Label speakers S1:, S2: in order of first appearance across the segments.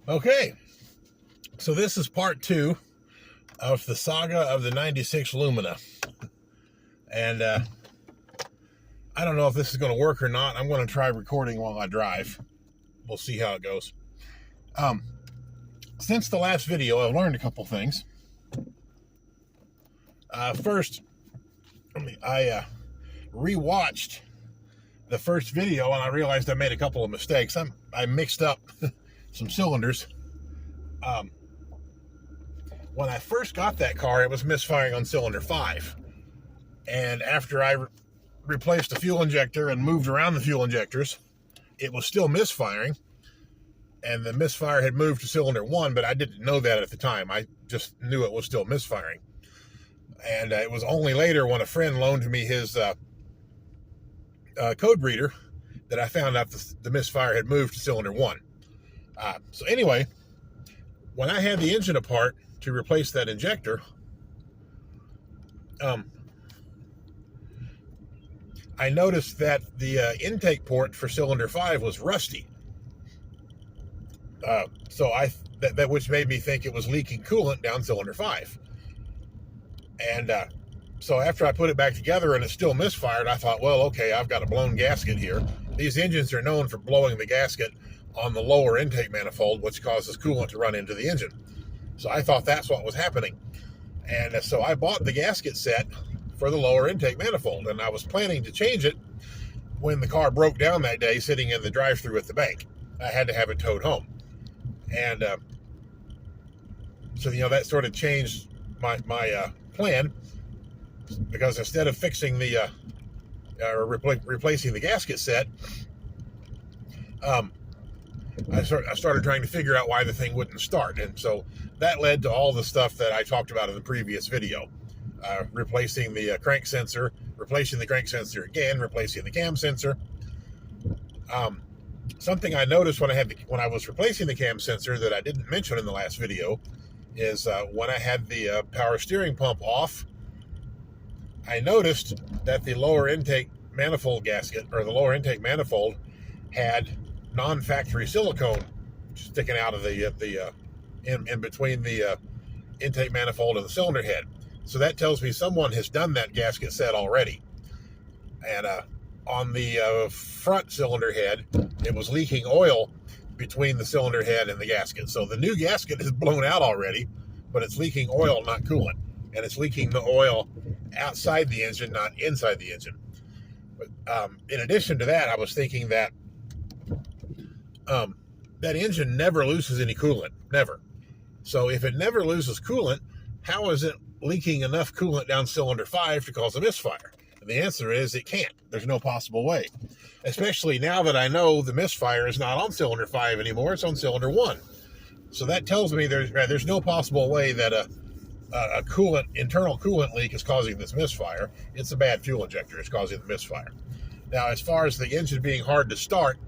S1: Okay, so this is part 2 of the Saga of the 96 Lumina. And I don't know if this is going to work or not. I'm going to try recording while I drive. We'll see how it goes. Since the last video, I've learned a couple things. First, I rewatched the first video and I realized I made a couple of mistakes. I mixed up some cylinders. When I first got that car, it was misfiring on cylinder 5. And after I replaced the fuel injector and moved around the fuel injectors, it was still misfiring. And the misfire had moved to cylinder 1, but I didn't know that at the time. I just knew it was still misfiring. And it was only later when a friend loaned me his code reader that I found out the misfire had moved to cylinder 1. So anyway, when I had the engine apart to replace that injector, I noticed that the intake port for cylinder 5 was rusty. So that which made me think it was leaking coolant down cylinder 5. And so after I put it back together and it still misfired, I thought, well, okay, I've got a blown gasket here. These engines are known for blowing the gasket on the lower intake manifold, which causes coolant to run into the engine. So I thought that's what was happening. And so I bought the gasket set for the lower intake manifold, and I was planning to change it when the car broke down that day sitting in the drive-thru at the bank. I had to have it towed home. And so, that sort of changed my plan, because instead of fixing the replacing the gasket set, I started trying to figure out why the thing wouldn't start. And so that led to all the stuff that I talked about in the previous video. Replacing the crank sensor, replacing the crank sensor again, replacing the cam sensor. Something I noticed when I was replacing the cam sensor that I didn't mention in the last video is when I had the power steering pump off, I noticed that the lower intake manifold gasket, or the lower intake manifold, had non-factory silicone sticking out of the in between the intake manifold and the cylinder head. So that tells me someone has done that gasket set already. And on the front cylinder head, it was leaking oil between the cylinder head and the gasket. So the new gasket is blown out already, but it's leaking oil, not coolant. And it's leaking the oil outside the engine, not inside the engine. But in addition to that, I was thinking that that engine never loses any coolant, never. So if it never loses coolant, how is it leaking enough coolant down cylinder 5 to cause a misfire? And the answer is it can't. There's no possible way. Especially now that I know the misfire is not on cylinder 5 anymore, it's on cylinder 1. So that tells me there's no possible way that a internal coolant leak is causing this misfire. It's a bad fuel injector is causing the misfire. Now, as far as the engine being hard to start,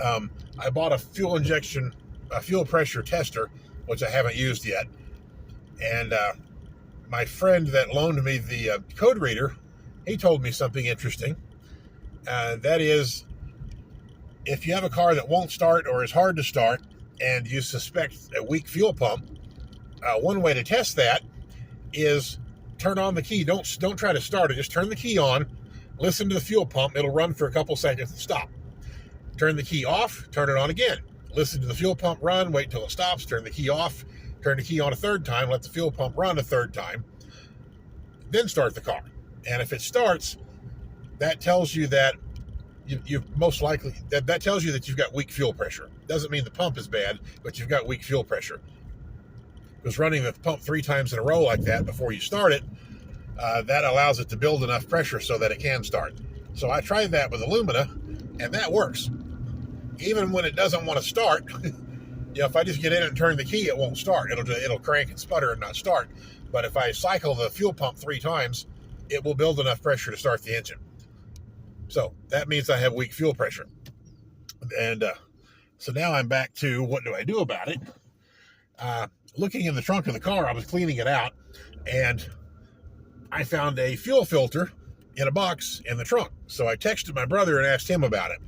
S1: I bought a fuel pressure tester, which I haven't used yet. And my friend that loaned me the code reader, he told me something interesting. That is, if you have a car that won't start or is hard to start and you suspect a weak fuel pump, one way to test that is turn on the key. Don't try to start it. Just turn the key on, listen to the fuel pump. It'll run for a couple seconds and stop. Turn the key off, turn it on again. Listen to the fuel pump run, wait till it stops, turn the key off, turn the key on a third time, let the fuel pump run a third time, then start the car. And if it starts, that tells you that you've most likely, that tells you that you've got weak fuel pressure. Doesn't mean the pump is bad, but you've got weak fuel pressure. Because running the pump 3 times in a row like that before you start it, that allows it to build enough pressure so that it can start. So I tried that with the Lumina, and that works. Even when it doesn't want to start, if I just get in and turn the key, it won't start. It'll crank and sputter and not start. But if I cycle the fuel pump 3 times, it will build enough pressure to start the engine. So that means I have weak fuel pressure. And so now I'm back to what do I do about it? Looking in the trunk of the car, I was cleaning it out, and I found a fuel filter in a box in the trunk. So I texted my brother and asked him about it.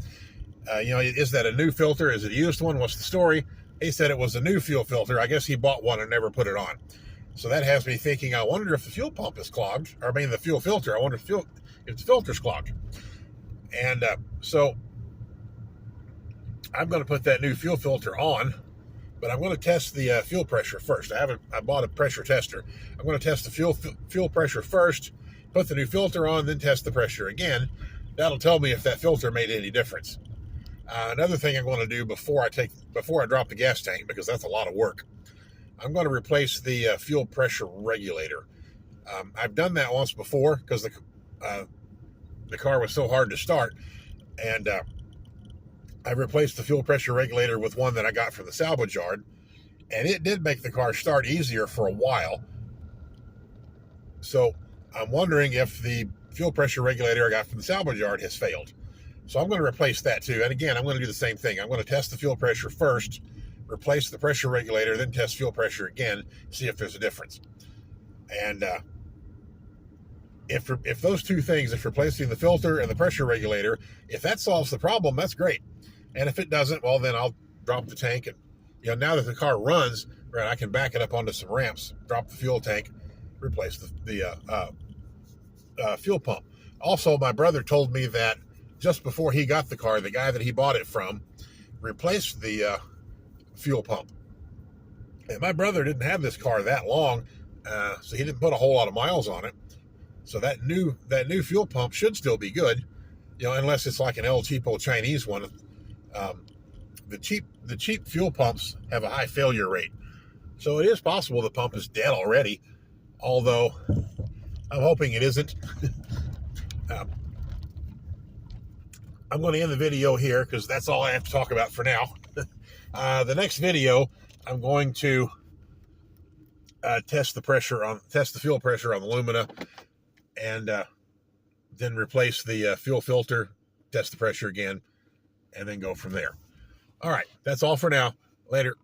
S1: Is that a new filter? Is it a used one? What's the story? He said it was a new fuel filter. I guess he bought one and never put it on. So that has me thinking, I wonder if the fuel pump is clogged, or I mean the fuel filter. I wonder if the filter's clogged. And so I'm going to put that new fuel filter on, but I'm going to test the fuel pressure first. I bought a pressure tester. I'm going to test the fuel pressure first, put the new filter on, then test the pressure again. That'll tell me if that filter made any difference. Another thing I'm going to do before I drop the gas tank, because that's a lot of work, I'm going to replace the fuel pressure regulator. I've done that once before because the car was so hard to start, and I replaced the fuel pressure regulator with one that I got from the salvage yard, and it did make the car start easier for a while. So I'm wondering if the fuel pressure regulator I got from the salvage yard has failed. So I'm going to replace that too. And again, I'm going to do the same thing. I'm going to test the fuel pressure first, replace the pressure regulator, then test fuel pressure again, see if there's a difference. And if those two things, if replacing the filter and the pressure regulator, if that solves the problem, that's great. And if it doesn't, well, then I'll drop the tank. And now that the car runs, right, I can back it up onto some ramps, drop the fuel tank, replace the fuel pump. Also, my brother told me that just before he got the car, the guy that he bought it from replaced the fuel pump. And my brother didn't have this car that long, so he didn't put a whole lot of miles on it. So that new fuel pump should still be good, unless it's like an El Cheapo Chinese one. The cheap fuel pumps have a high failure rate, so it is possible the pump is dead already. Although I'm hoping it isn't. I'm going to end the video here because that's all I have to talk about for now. The next video, I'm going to test the fuel pressure on the Lumina, and then replace the fuel filter, test the pressure again, and then go from there. All right, that's all for now. Later.